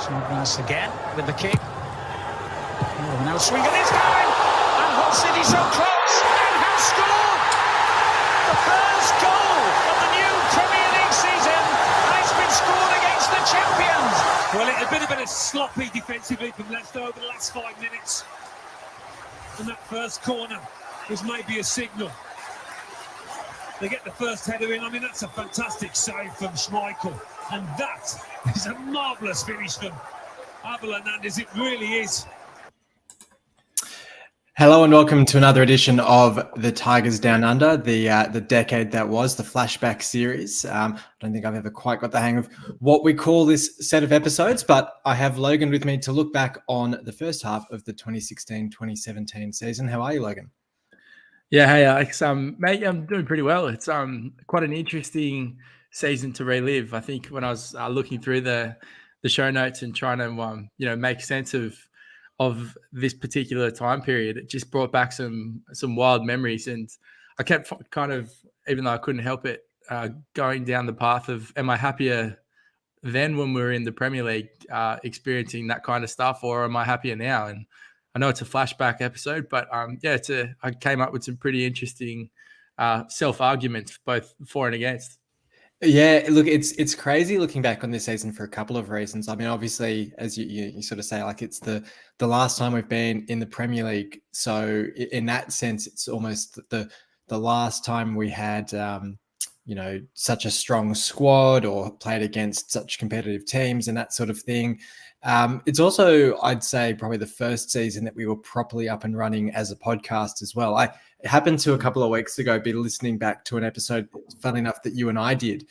Snodgrass again with the kick. Oh, now swing and it's going! And Hull City so close and has scored! The first goal of the new Premier League season has been scored against the champions! Well, it had been a bit of sloppy defensively from Leicester over the last 5 minutes. And that first corner was maybe a signal. They get the first header in. I mean, that's a fantastic save from Schmeichel. And that is a marvellous finish from Abel Hernandez. It really is. Hello and welcome to another edition of the Tigers Down Under, the decade that was, the flashback series. I don't think I've ever quite got the hang of what we call this set of episodes, but I have Logan with me to look back on the first half of the 2016-2017 season. How are you, Logan? Yeah, hey Alex. Mate, I'm doing pretty well. It's quite an interesting season to relive. I think when I was looking through the show notes and trying to make sense of this particular time period, it just brought back some wild memories. And I kept kind of, even though I couldn't help it, going down the path of, am I happier then when we were in the Premier League experiencing that kind of stuff, or am I happier now? And I know it's a flashback episode, but I came up with some pretty interesting self-arguments, both for and against. Yeah, look, it's crazy looking back on this season for a couple of reasons. I mean, obviously, as you sort of say, like it's the last time we've been in the Premier League. So in that sense, it's almost the last time we had, such a strong squad or played against such competitive teams and that sort of thing. It's also, I'd say, probably the first season that we were properly up and running as a podcast as well. I happened to a couple of weeks ago be listening back to an episode, fun enough, that you and I did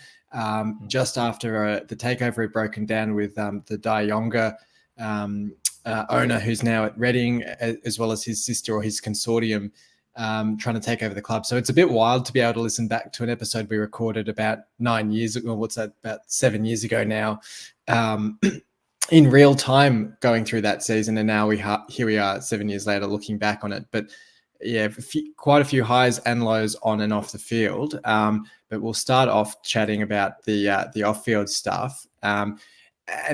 just after the takeover had broken down with the Dayonga owner who's now at Reading, as well as his sister or his consortium trying to take over the club. So it's a bit wild to be able to listen back to an episode we recorded about 9 years ago. What's that? About 7 years ago now. In real time going through that season, and now here we are 7 years later looking back on it. But yeah, quite a few highs and lows on and off the field. But we'll start off chatting about the off-field stuff. And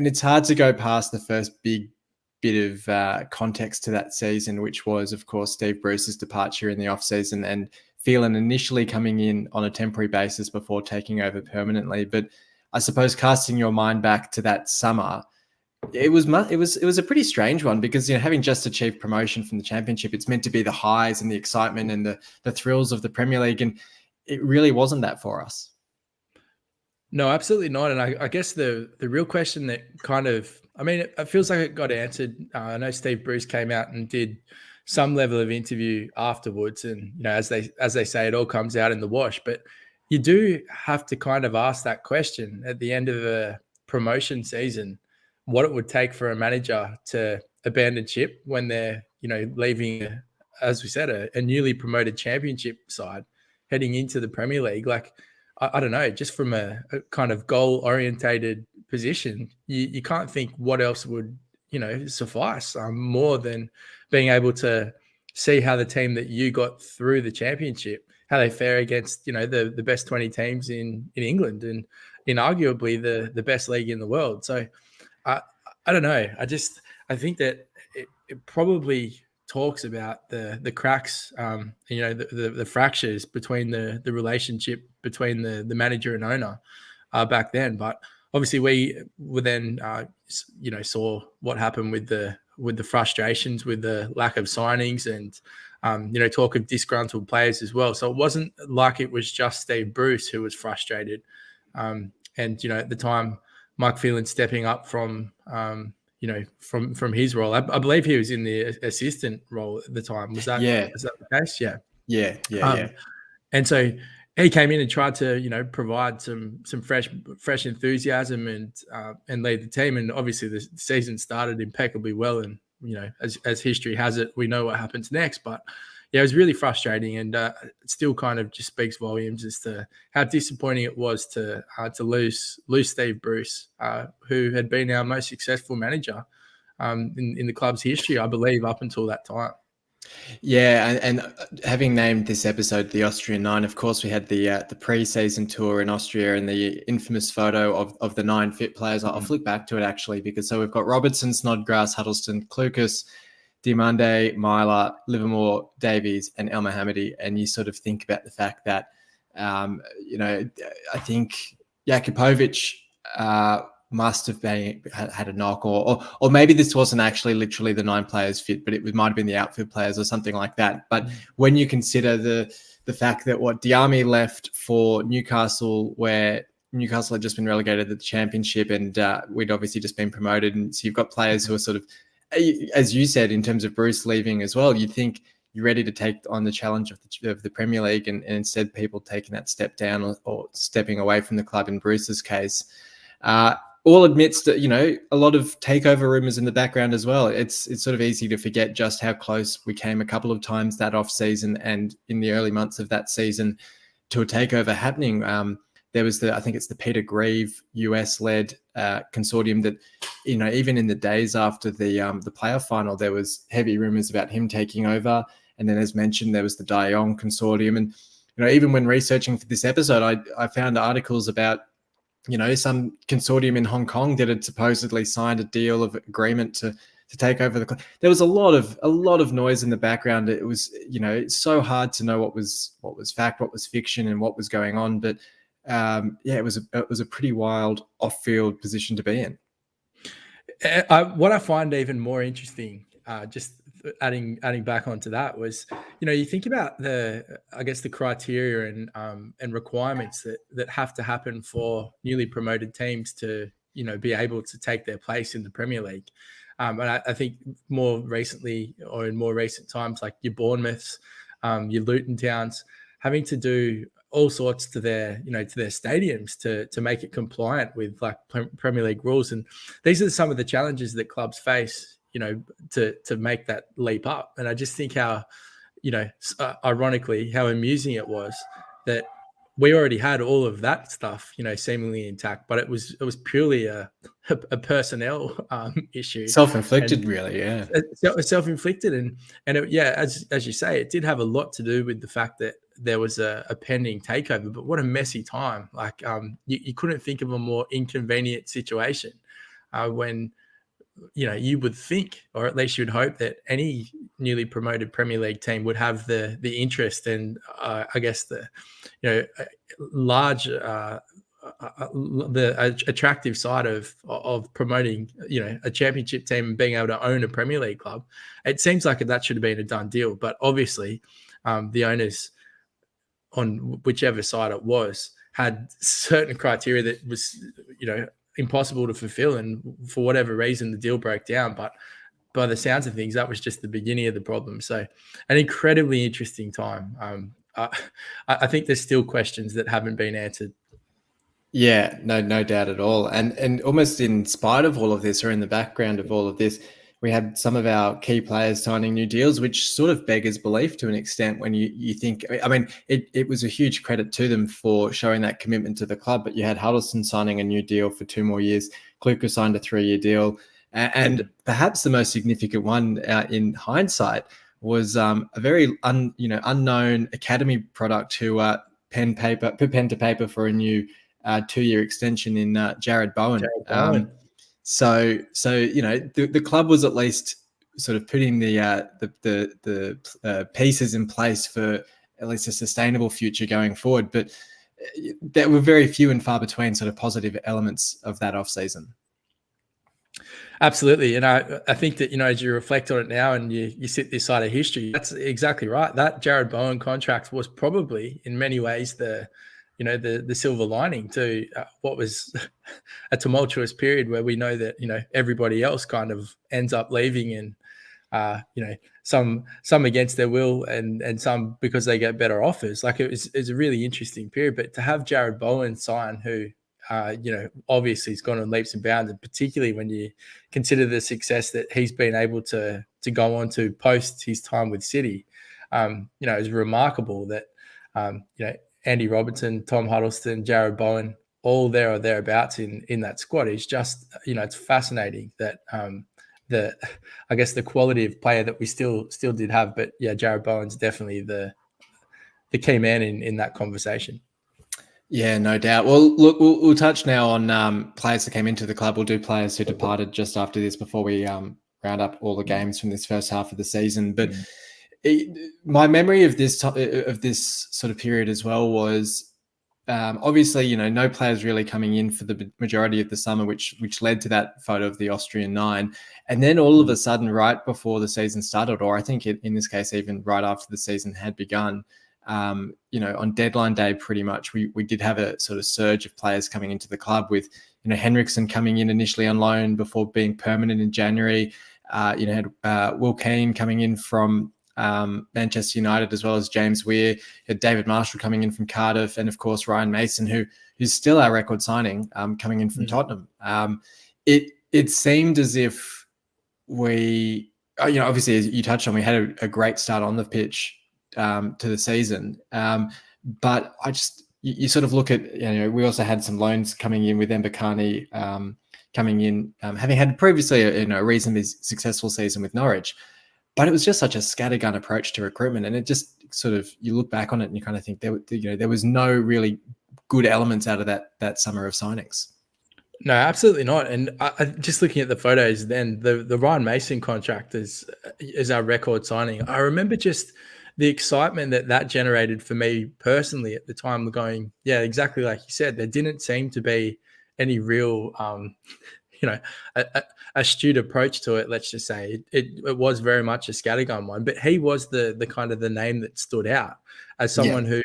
it's hard to go past the first big bit of context to that season, which was, of course, Steve Bruce's departure in the off-season and Phelan initially coming in on a temporary basis before taking over permanently. But I suppose casting your mind back to that summer, it was a pretty strange one because, having just achieved promotion from the Championship, it's meant to be the highs and the excitement and the thrills of the Premier League, and it really wasn't that for us. No, absolutely not. And I guess the real question that it feels like it got answered. I know Steve Bruce came out and did some level of interview afterwards, and as they say, it all comes out in the wash. But you do have to kind of ask that question at the end of a promotion season, what it would take for a manager to abandon ship when they're, leaving, as we said, a newly promoted Championship side heading into the Premier League. Like, I don't know, just from a kind of goal-orientated position, you can't think what else would, suffice more than being able to see how the team that you got through the Championship, how they fare against, the best 20 teams in England and in arguably the best league in the world. So, I don't know. I think that it probably talks about the cracks, the fractures between the relationship between the manager and owner back then. But obviously we were then, saw what happened with the frustrations, with the lack of signings and, talk of disgruntled players as well. So it wasn't like it was just Steve Bruce who was frustrated. And, at the time, Mike Phelan stepping up from from his role. I believe he was in the assistant role at the time. Was that the case? Yeah. And so he came in and tried to, provide some fresh enthusiasm and lead the team. And obviously the season started impeccably well. And, as history has it, we know what happens next. But yeah, it was really frustrating, and it still kind of just speaks volumes as to how disappointing it was to lose Steve Bruce, who had been our most successful manager in the club's history, I believe, up until that time. Yeah, and having named this episode the Austrian Nine, of course, we had the pre-season tour in Austria and the infamous photo of the 9 fit players. I'll flick back to it actually, because so we've got Robertson, Snodgrass, Huddleston, Klukas, Diamande, Myler, Livermore, Davies, and El Mohammadi. And you sort of think about the fact that, I think Jakupovic must have had a knock, or maybe this wasn't actually literally the 9 players fit, but it might have been the outfield players or something like that. But when you consider the fact that Diame left for Newcastle, where Newcastle had just been relegated to the Championship, and we'd obviously just been promoted, and so you've got players who are sort of, as you said, in terms of Bruce leaving as well, you'd think you're ready to take on the challenge of the Premier League, and instead people taking that step down or stepping away from the club in Bruce's case. All amidst, a lot of takeover rumors in the background as well. It's sort of easy to forget just how close we came a couple of times that off season and in the early months of that season to a takeover happening. There was I think it's the Peter Grieve US-led consortium that, even in the days after the playoff final, there was heavy rumors about him taking over. And then, as mentioned, there was the Dion consortium. And, even when researching for this episode, I found articles about, some consortium in Hong Kong that had supposedly signed a deal of agreement to take over the club. There was a lot of noise in the background. It was, it's so hard to know what was fact, what was fiction, and what was going on. But it was a pretty wild off-field position to be in. What I find even more interesting, just adding back onto that, was, you think about the criteria and requirements that have to happen for newly promoted teams to, be able to take their place in the Premier League. And I think more recently, or in more recent times, like your Bournemouths, your Luton Towns, having to do all sorts to their stadiums to make it compliant with like Premier League rules. And these are some of the challenges that clubs face, to make that leap up. And I just think how, ironically, how amusing it was that we already had all of that stuff, seemingly intact, but it was purely a personnel issue. Self-inflicted, really, yeah. Self-inflicted, and it, as you say, it did have a lot to do with the fact that there was a pending takeover. But what a messy time! Like, you couldn't think of a more inconvenient situation when, you would think, or at least you'd hope, that any newly promoted Premier League team would have the interest and I guess the large the attractive side of promoting a championship team and being able to own a Premier League club. It seems like that should have been a done deal, but obviously the owners, on whichever side it was, had certain criteria that was impossible to fulfill, and for whatever reason the deal broke down. But by the sounds of things, that was just the beginning of the problem. So an incredibly interesting time. I think there's still questions that haven't been answered. Yeah, no doubt at all. And almost in spite of all of this, or in the background of all of this, we had some of our key players signing new deals, which sort of beggars belief to an extent when you think, I mean, it was a huge credit to them for showing that commitment to the club. But you had Huddleston signing a new deal for 2 more years. Kluka signed a 3-year deal. And perhaps the most significant one in hindsight was a very unknown academy product who pen to paper for a new 2-year extension in Jared Bowen. So the club was at least sort of putting the pieces in place for at least a sustainable future going forward. But there were very few and far between sort of positive elements of that off season. Absolutely. And I think that, as you reflect on it now and you sit this side of history, that's exactly right. That Jared Bowen contract was probably in many ways the silver lining to what was a tumultuous period where we know that, everybody else kind of ends up leaving, and, some against their will and some because they get better offers. Like, it's a really interesting period. But to have Jared Bowen sign, who, obviously has gone on leaps and bounds, and particularly when you consider the success that he's been able to go on to post his time with City, it's remarkable that, Andy Robertson, Tom Huddleston, Jared Bowen, all there or thereabouts in that squad is just, it's fascinating that the I guess the quality of player that we still did have. But yeah, Jared Bowen's definitely the key man in that conversation. Yeah, no doubt. Well, look, we'll touch now on players that came into the club. We'll do players who departed just after this before we round up all the games from this first half of the season. But my memory of this sort of period as well was obviously, no players really coming in for the majority of the summer, which led to that photo of the Austrian 9. And then all of a sudden, right before the season started, or I think in this case, even right after the season had begun, on deadline day, pretty much, we did have a sort of surge of players coming into the club with, Henriksen coming in initially on loan before being permanent in January. Had Will Keane coming in from Manchester United, as well as James Weir. You had David Marshall coming in from Cardiff, and of course Ryan Mason, who's still our record signing, coming in from Tottenham. It seemed as if we, obviously, as you touched on, we had a great start on the pitch to the season. But you sort of look at, we also had some loans coming in with Mbakani coming in, having had previously a reasonably successful season with Norwich. But it was just such a scattergun approach to recruitment. And it just sort of, you look back on it and you kind of think there was no really good elements out of that summer of signings. No, absolutely not. And I just looking at the photos, then the Ryan Mason contract is our record signing. I remember just the excitement that generated for me personally at the time, going, yeah, exactly like you said, there didn't seem to be any real, astute approach to it. Let's just say it was very much a scattergun one, but he was the kind of the name that stood out as someone who,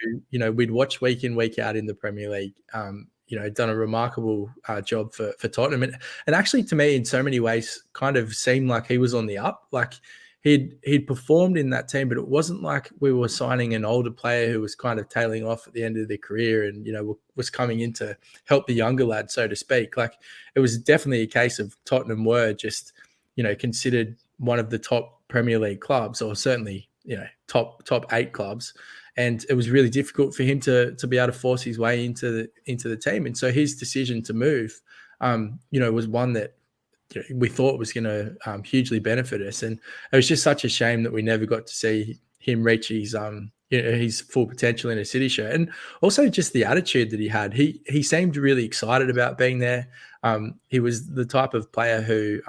we'd watch week in, week out in the Premier League, done a remarkable job for Tottenham. And actually, to me, in so many ways, kind of seemed like he was on the up. Like he'd performed in that team, but it wasn't like we were signing an older player who was kind of tailing off at the end of their career and, was coming in to help the younger lad, so to speak. Like it was definitely a case of Tottenham were just, considered one of the top Premier League clubs, or certainly, top 8 clubs. And it was really difficult for him to be able to force his way into the team. And so his decision to move, was one that we thought was going to hugely benefit us. And it was just such a shame that we never got to see him reach his full potential in a City shirt. And also just the attitude that he had. He seemed really excited about being there. He was the type of player who,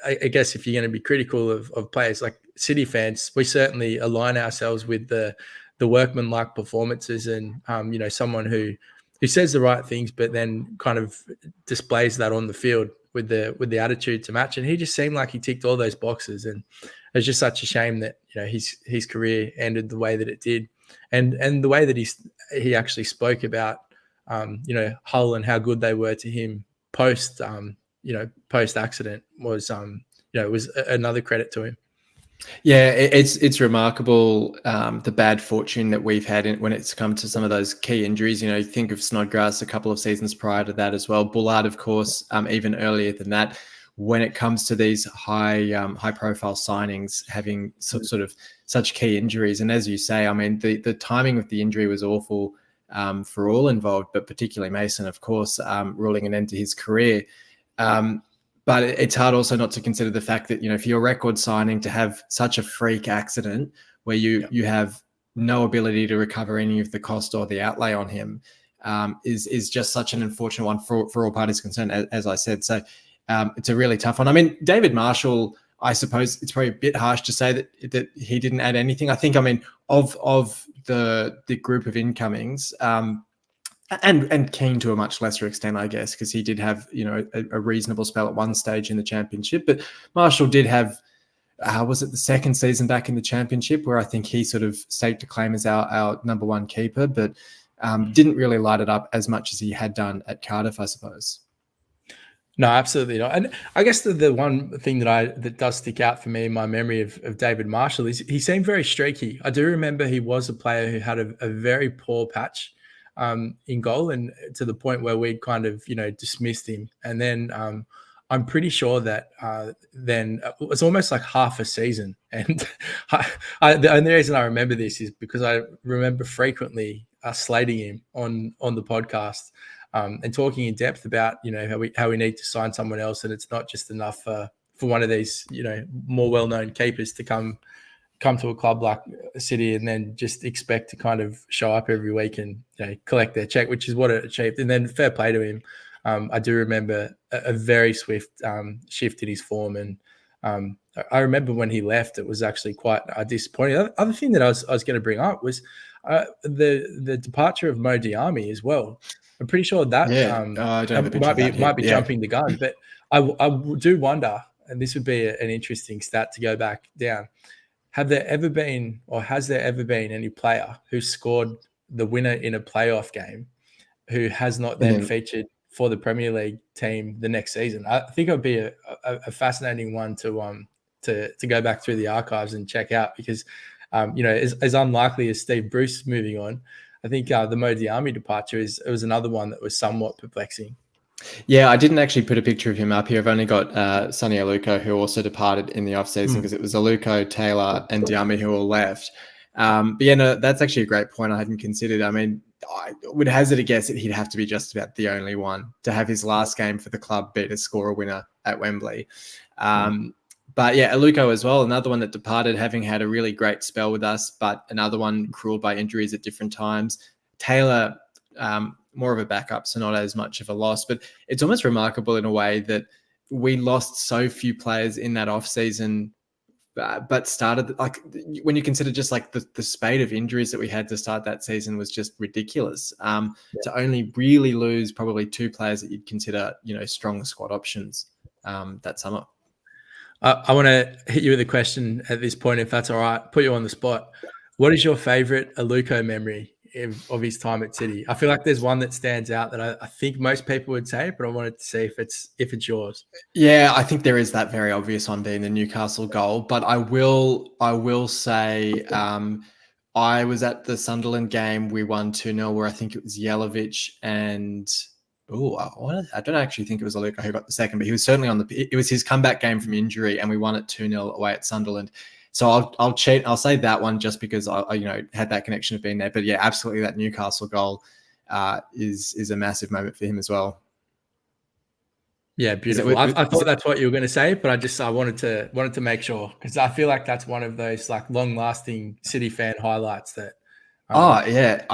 I guess if you're going to be critical of players like City fans, we certainly align ourselves with the workman-like performances and, someone who says the right things, but then kind of displays that on the field with the attitude to match. And he just seemed like he ticked all those boxes. And it was just such a shame that, his career ended the way that it did. And the way that he actually spoke about, Hull and how good they were to him post accident was, was another credit to him. Yeah, it's remarkable, the bad fortune that we've had when it's come to some of those key injuries. You think of Snodgrass a couple of seasons prior to that as well. Bullard, of course, even earlier than that. When it comes to these high profile signings having sort of such key injuries, and as you say, I mean, the timing of the injury was awful for all involved, but particularly Mason, of course, ruling an end to his career. But it's hard also not to consider the fact that, if you're record signing, to have such a freak accident where you have no ability to recover any of the cost or the outlay on him is just such an unfortunate one for all parties concerned, as I said. So it's a really tough one. I mean, David Marshall, I suppose it's probably a bit harsh to say that he didn't add anything. I think, of the group of incomings, and Keane to a much lesser extent, I guess, because he did have, a reasonable spell at one stage in the Championship. But Marshall did have, was it the second season back in the Championship where I think he sort of staked a claim as our number one keeper, but didn't really light it up as much as he had done at Cardiff, I suppose. No, absolutely not. And I guess the one thing that does stick out for me in my memory of David Marshall is he seemed very streaky. I do remember he was a player who had a very poor patch in goal, and to the point where we'd kind of, dismissed him. And then I'm pretty sure that then it was almost like half a season. And the only reason I remember this is because I remember frequently slating him on the podcast. and talking in depth about, how we need to sign someone else, and it's not just enough for one of these, more well-known keepers to come to a club like City and then just expect to kind of show up every week and collect their check, which is what it achieved. And then fair play to him. I do remember a very swift shift in his form, and I remember when he left, it was actually quite disappointing. The other thing that I was going to bring up was the departure of Mo Diarmi as well. I'm pretty sure that I don't have a picture of that might be here. jumping the gun, but I do wonder, and this would be an interesting stat to go back down. Has there ever been any player who scored the winner in a playoff game who has not then featured for the Premier League team the next season? I think it would be a fascinating one to go back through the archives and check out, because as unlikely as Steve Bruce moving on, I think the Mo Diarmi departure was another one that was somewhat perplexing. Yeah, I didn't actually put a picture of him up here. I've only got Sonny Aluko, who also departed in the off-season, because it was Aluko, Taylor, and Diarmi who all left. But yeah, no, that's actually a great point I hadn't considered. I mean, I would hazard a guess that he'd have to be just about the only one to have his last game for the club be to score a winner at Wembley. But yeah, Aluko as well, another one that departed, having had a really great spell with us, but another one cruelled by injuries at different times. Taylor, more of a backup, so not as much of a loss. But it's almost remarkable in a way that we lost so few players in that off-season, but started, like, when you consider just like the spate of injuries that we had to start that season was just ridiculous. To only really lose probably 2 players that you'd consider, strong squad options that summer. I want to hit you with a question at this point, if that's all right. Put you on the spot. What is your favourite Aluko memory of his time at City? I feel like there's one that stands out that I think most people would say, but I wanted to see if it's yours. Yeah, I think there is that very obvious one being the Newcastle goal, but I will say I was at the Sunderland game. We won 2-0, where I think it was Jelavic and I don't actually think it was Aluko who got the second, but he was certainly it was his comeback game from injury, and we won it 2-0 away at Sunderland. So I'll cheat. I'll say that one just because I had that connection of being there. But yeah, absolutely, that Newcastle goal is a massive moment for him as well. Yeah, beautiful. I thought that's what you were going to say, but I wanted to make sure, because I feel like that's one of those like long-lasting City fan highlights that. Yeah,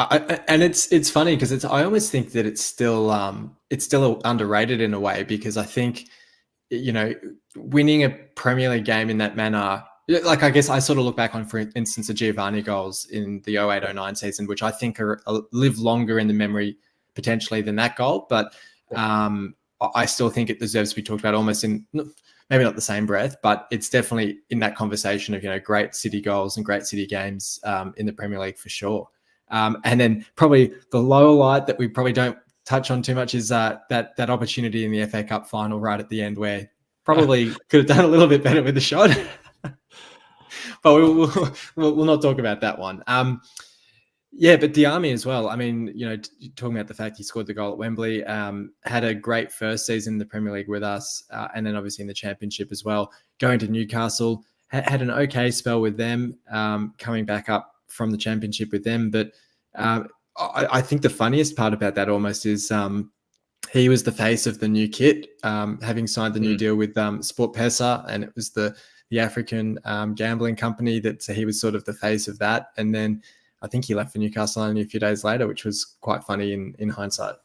and it's funny because I almost think that it's still underrated in a way, because I think winning a Premier League game in that manner. Like, I guess I sort of look back on, for instance, the Giovanni goals in the 08-09 season, which I think live longer in the memory potentially than that goal. But I still think it deserves to be talked about almost in, maybe not the same breath, but it's definitely in that conversation of, great City goals and great City games in the Premier League for sure. And then probably the lower light that we probably don't touch on too much is that opportunity in the FA Cup final right at the end, where probably could have done a little bit better with the shot. But we'll not talk about that one. Yeah, but Diarmi as well. I mean, talking about the fact he scored the goal at Wembley, had a great first season in the Premier League with us, and then obviously in the Championship as well. Going to Newcastle, had an okay spell with them, coming back up from the Championship with them. But I think the funniest part about that almost is he was the face of the new kit, having signed the new deal with Sport Pesa, and it was the African gambling company that he was sort of the face of that. And then I think he left for Newcastle only a few days later, which was quite funny in hindsight.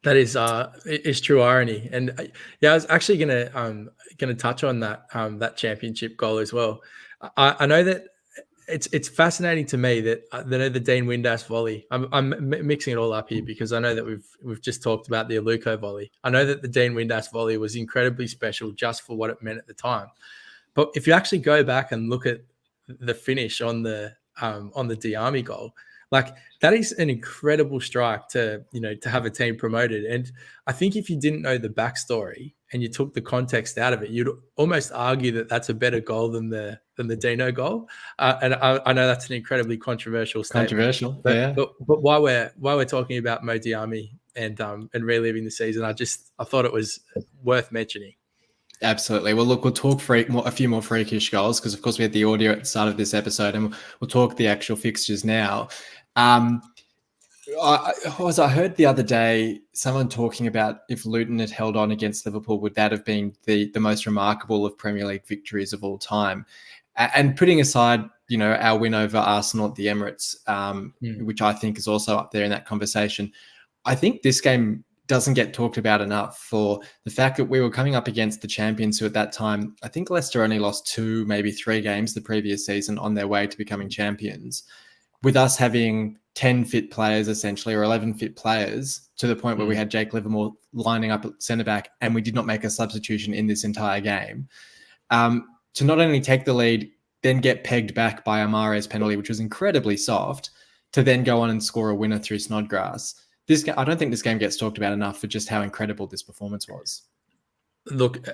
That is true irony. And I was actually gonna touch on that Championship goal as well. I know that it's fascinating to me that the Dean Windass volley. I'm mixing it all up here because I know that we've just talked about the Aluko volley. I know that the Dean Windass volley was incredibly special just for what it meant at the time. But if you actually go back and look at the finish on the Diarmi goal, like, that is an incredible strike to have a team promoted. And I think if you didn't know the backstory and you took the context out of it, you'd almost argue that that's a better goal than the Dino goal. And I know that's an incredibly controversial statement. Controversial, yeah. But while we're talking about Mo Diarmi and reliving the season, I thought it was worth mentioning. Absolutely. Well, look, we'll talk a few more freakish goals because, of course, we had the audio at the start of this episode, and we'll talk the actual fixtures now. I heard the other day someone talking about if Luton had held on against Liverpool, would that have been the most remarkable of Premier League victories of all time? And putting aside, our win over Arsenal at the Emirates, which I think is also up there in that conversation, I think this game doesn't get talked about enough for the fact that we were coming up against the champions who at that time, I think Leicester only lost 2, maybe 3 games the previous season on their way to becoming champions, with us having 10 fit players essentially, or 11 fit players, to the point where we had Jake Livermore lining up at centre-back and we did not make a substitution in this entire game. To not only take the lead, then get pegged back by Amare's penalty, which was incredibly soft, to then go on and score a winner through Snodgrass. I don't think this game gets talked about enough for just how incredible this performance was. Look,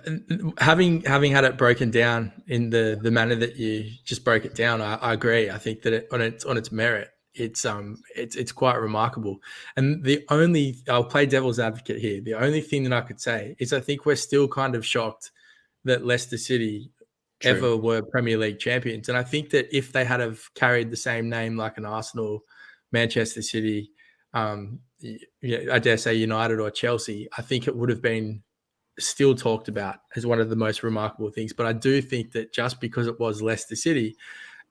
having had it broken down in the manner that you just broke it down, I agree. I think that on its merit, it's quite remarkable. And I'll play devil's advocate here. The only thing that I could say is I think we're still kind of shocked that Leicester City ever were Premier League champions. And I think that if they had have carried the same name like an Arsenal, Manchester City, I dare say United or Chelsea, I think it would have been still talked about as one of the most remarkable things. But I do think that just because it was Leicester City,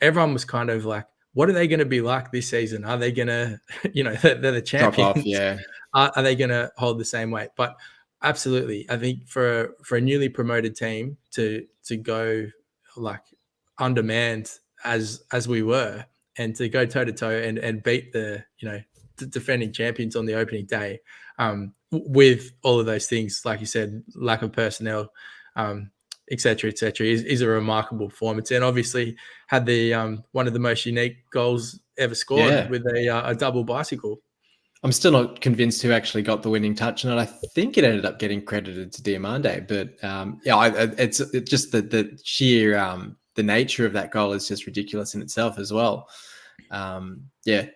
everyone was kind of like, what are they going to be like this season? Are they going to, they're the champions. Drop off, yeah. Are they going to hold the same weight? But absolutely, I think for a newly promoted team to go like undermanned as we were, and to go toe to toe and beat the defending champions on the opening day, with all of those things, like you said, lack of personnel, et cetera, is a remarkable performance. And obviously had the one of the most unique goals ever scored with a double bicycle. I'm still not convinced who actually got the winning touch, and I think it ended up getting credited to Diamande. But it's just the sheer the nature of that goal is just ridiculous in itself as well.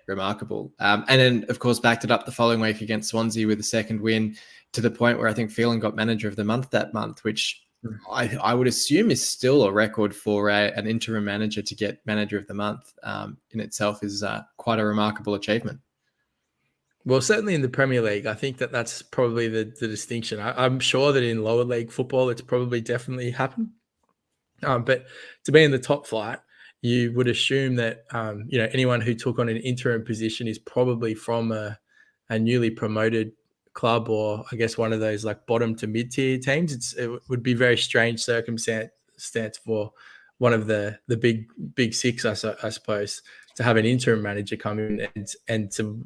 Remarkable. And then, of course, backed it up the following week against Swansea with a second win, to the point where I think Phelan got manager of the month that month, which I would assume is still a record for an interim manager to get manager of the month. In itself is quite a remarkable achievement. Well, certainly in the Premier League, I think that's probably the distinction. I'm sure that in lower league football, it's probably definitely happened. But to be in the top flight, you would assume that anyone who took on an interim position is probably from a newly promoted club, or I guess one of those like bottom to mid tier teams. It would be very strange circumstance for one of the big six, I suppose, to have an interim manager come in and to.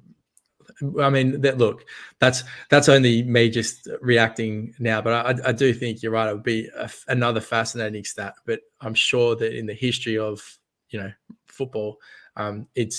I mean, that's only me just reacting now, but I do think you're right. It would be another fascinating stat, but I'm sure that in the history of football, it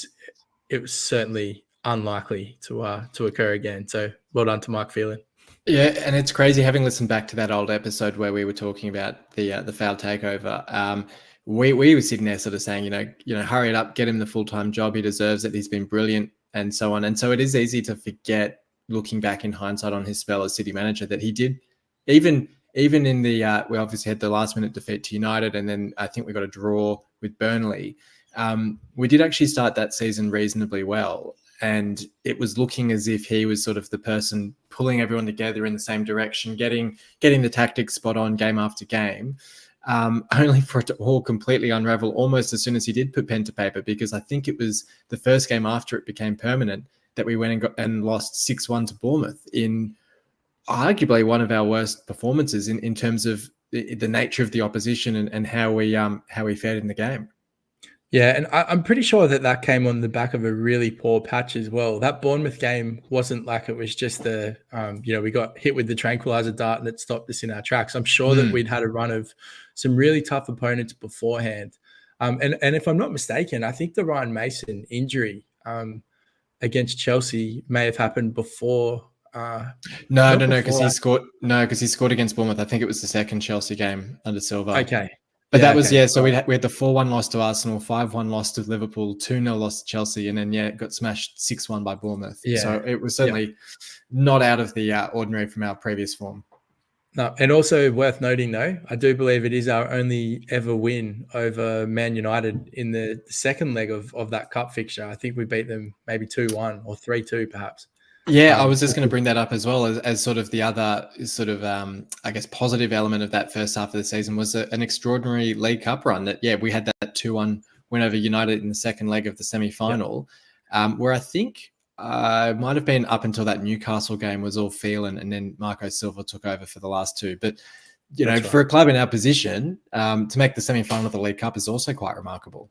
was certainly unlikely to occur again. So well done to Mike Phelan. Yeah, and it's crazy having listened back to that old episode where we were talking about the foul takeover. We were sitting there sort of saying, hurry it up, get him the full-time job. He deserves it. He's been brilliant, and so on. And so it is easy to forget, looking back in hindsight on his spell as City manager, that he did, even in the, we obviously had the last minute defeat to United, and then I think we got a draw with Burnley. We did actually start that season reasonably well. And it was looking as if he was sort of the person pulling everyone together in the same direction, getting the tactics spot on game after game, only for it to all completely unravel almost as soon as he did put pen to paper, because I think it was the first game after it became permanent that we went and lost 6-1 to Bournemouth in arguably one of our worst performances in terms of the nature of the opposition and how we fared in the game. Yeah, and I'm pretty sure that came on the back of a really poor patch as well. That Bournemouth game wasn't like it was just we got hit with the tranquilizer dart and it stopped us in our tracks. I'm sure that we'd had a run of some really tough opponents beforehand. And if I'm not mistaken, I think the Ryan Mason injury against Chelsea may have happened before. No, because he scored. No, because he scored against Bournemouth. I think it was the second Chelsea game under Silva. Okay. But that was, so we had the 4-1 loss to Arsenal, 5-1 loss to Liverpool, 2-0 loss to Chelsea, and then, it got smashed 6-1 by Bournemouth. Yeah. So it was certainly not out of the ordinary from our previous form. No, and also worth noting, though, I do believe it is our only ever win over Man United in the second leg of that cup fixture. I think we beat them maybe 2-1 or 3-2, perhaps. Yeah, I was just going to bring that up as well as sort of the other sort of, I guess, positive element of that first half of the season was an extraordinary League Cup run that, yeah, we had that 2-1 win over United in the second leg of the semi-final, where I think it might have been up until that Newcastle game was all Phelan, and then Marco Silva took over for the last two. But, you know, for a club in our position, to make the semi-final of the League Cup is also quite remarkable.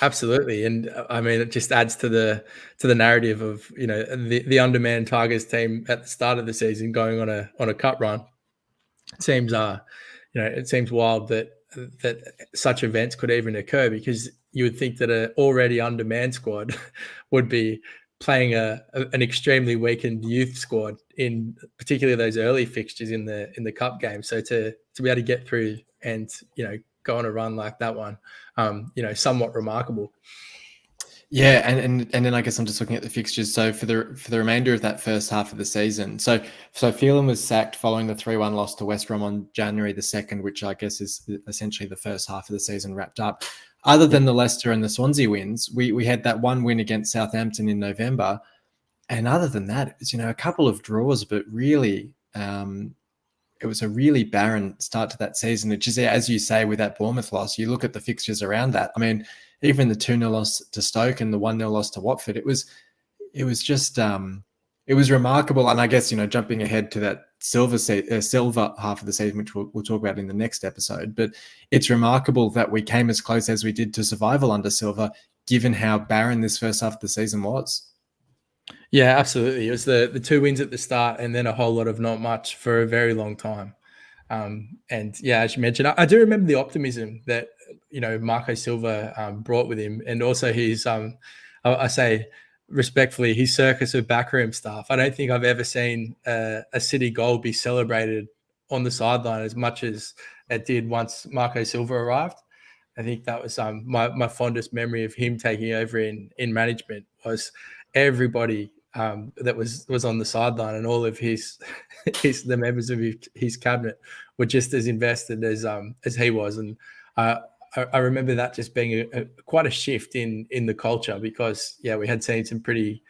Absolutely, and I mean, it just adds to the narrative of, you know, the undermanned Tigers team at the start of the season going on a cup run. It seems it seems wild that such events could even occur, because you would think that an already undermanned squad would be playing an extremely weakened youth squad in particularly those early fixtures in the cup game. So to be able to get through and, you know, go on a run like that one, somewhat remarkable. Yeah, and then I guess I'm just looking at the fixtures. So for the remainder of that first half of the season, so Phelan was sacked following the 3-1 loss to West Brom on January the 2nd, which I guess is essentially the first half of the season wrapped up. Other than the Leicester and the Swansea wins, we had that one win against Southampton in November, and other than that, it's, you know, a couple of draws, but really, it was a really barren start to that season. Which is, as you say, with that Bournemouth loss, you look at the fixtures around that. I mean, even the 2-0 loss to Stoke and the 1-0 loss to Watford, it was just it was remarkable. And I guess, you know, jumping ahead to that silver half of the season, which we'll talk about in the next episode, but it's remarkable that we came as close as we did to survival under Silva, given how barren this first half of the season was. Yeah, absolutely. It was the two wins at the start and then a whole lot of not much for a very long time. And yeah, as you mentioned, I do remember the optimism that, you know, Marco Silva brought with him, and also his, I say respectfully, his circus of backroom staff. I don't think I've ever seen a City goal be celebrated on the sideline as much as it did once Marco Silva arrived. I think that was my fondest memory of him taking over in management, was everybody that was on the sideline, and all of his the members of his cabinet were just as invested as he was. And I remember that just being quite a shift in the culture, because we had seen some pretty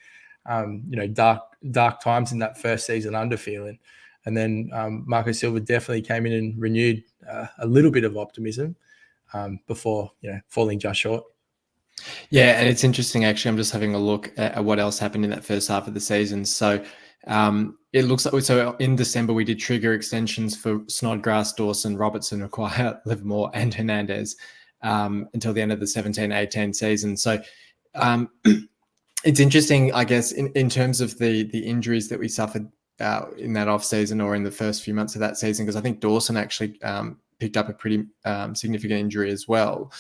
dark times in that first season under Phelan, and then Marco Silva definitely came in and renewed a little bit of optimism before falling just short. Yeah, and it's interesting, actually. I'm just having a look at what else happened in that first half of the season. So it looks like, so in December, we did trigger extensions for Snodgrass, Dawson, Robertson, Acquire, Livermore, and Hernandez until the end of the 17-18 season. So it's interesting, I guess, in terms of the injuries that we suffered in that off season or in the first few months of that season, because I think Dawson actually picked up a pretty significant injury as well.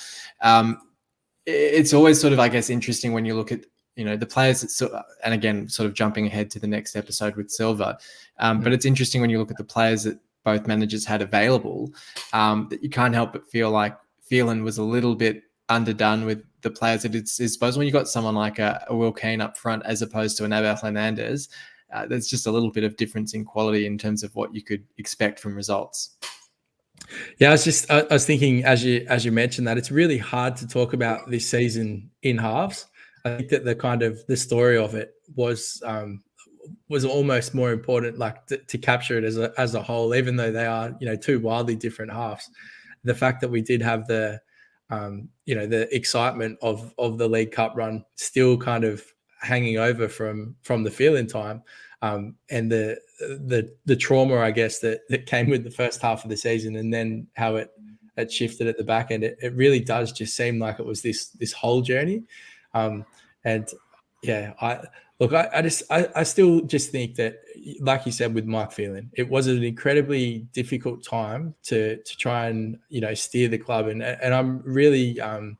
It's always sort of, I guess, interesting when you look at, you know, the players that, and again, sort of jumping ahead to the next episode with Silva, but it's interesting when you look at the players that both managers had available, that you can't help but feel like Phelan was a little bit underdone with the players that I suppose when you got someone like a Will Keane up front as opposed to an Abel Hernandez, there's just a little bit of difference in quality in terms of what you could expect from results. Yeah, I was thinking, as you mentioned, that it's really hard to talk about this season in halves. I think that the story of it was almost more important, like to capture it as a whole, even though they are, you know, two wildly different halves. The fact that we did have the excitement of the League Cup run still kind of hanging over from the Phelan time, and the trauma, I guess, that came with the first half of the season, and then how it shifted at the back end. It really does just seem like it was this whole journey. And yeah, I still just think that, like you said with Mike Phelan, it was an incredibly difficult time to try and, you know, steer the club, and I'm really I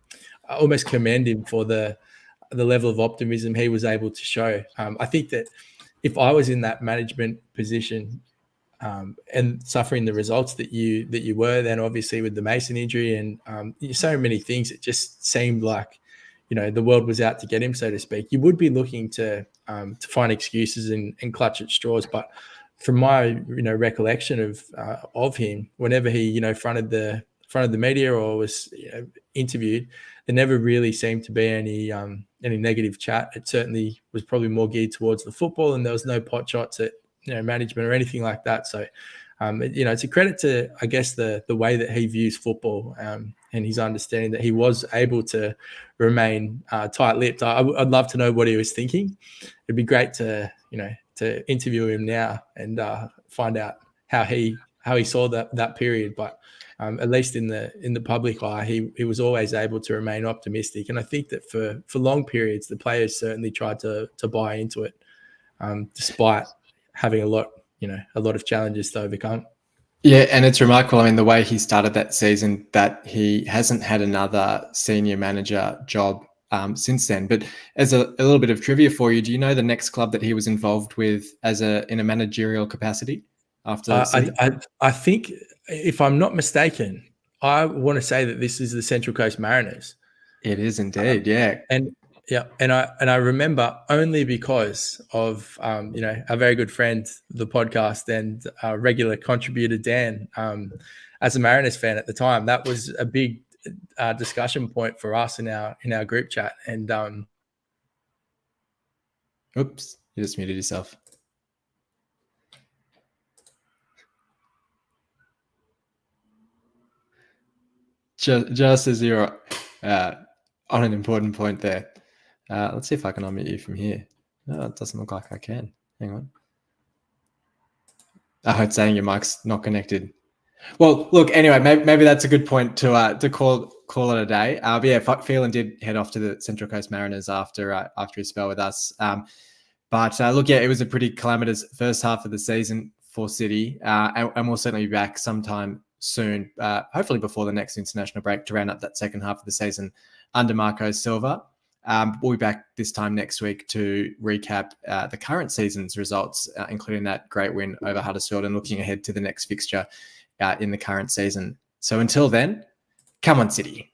almost commend him for the level of optimism he was able to show. I think that if I was in that management position and suffering the results that you were, then obviously with the Mason injury and so many things, it just seemed like, you know, the world was out to get him, so to speak. You would be looking to find excuses and clutch at straws. But from my recollection of him, whenever he fronted the media or was interviewed, there never really seemed to be any negative chat. It certainly was probably more geared towards the football, and there was no pot shots at management or anything like that. So it's a credit to, I guess, the way that he views football, and his understanding that he was able to remain tight-lipped. I'd love to know what he was thinking. It'd be great to interview him now and find out how he saw that period. But at least in the public eye, he was always able to remain optimistic. And I think that for long periods, the players certainly tried to buy into it, despite having a lot of challenges to overcome. Yeah, and it's remarkable. I mean, the way he started that season, that he hasn't had another senior manager job since then. But as a little bit of trivia for you, do you know the next club that he was involved with in a managerial capacity after City? I think, if I'm not mistaken, I want to say that this is the Central Coast Mariners. It is indeed, yeah. And I remember only because of a very good friend, the podcast, and regular contributor Dan, as a Mariners fan at the time. That was a big discussion point for us in our group chat. And oops, you just muted yourself. Just as you're on an important point there. Let's see if I can unmute you from here. No, it doesn't look like I can. Hang on. Oh, it's saying your mic's not connected. Well, look, anyway, maybe that's a good point to call it a day. But yeah, Phelan did head off to the Central Coast Mariners after his spell with us. But look, yeah, it was a pretty calamitous first half of the season for City, and we'll certainly be back sometime soon, hopefully before the next international break, to round up that second half of the season under Marco Silva. We'll be back this time next week to recap the current season's results, including that great win over Huddersfield, and looking ahead to the next fixture in the current season. So until then, come on, City.